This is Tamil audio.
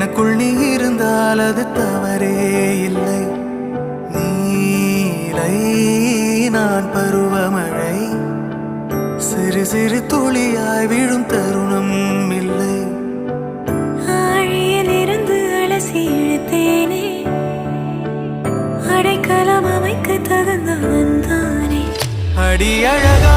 எனக்குள் நீ இருந்தால் அது தவறே இல்லை. நீலை நான் பருவமழை, சிறு சிறு துளியாய் விழும் தருணம் இல்லை. ஆழியில் இருந்து அலசி இழுத்தேனே, அடைக்கலம் அமைக்க தகுந்தவன் தானே. அடி அழகா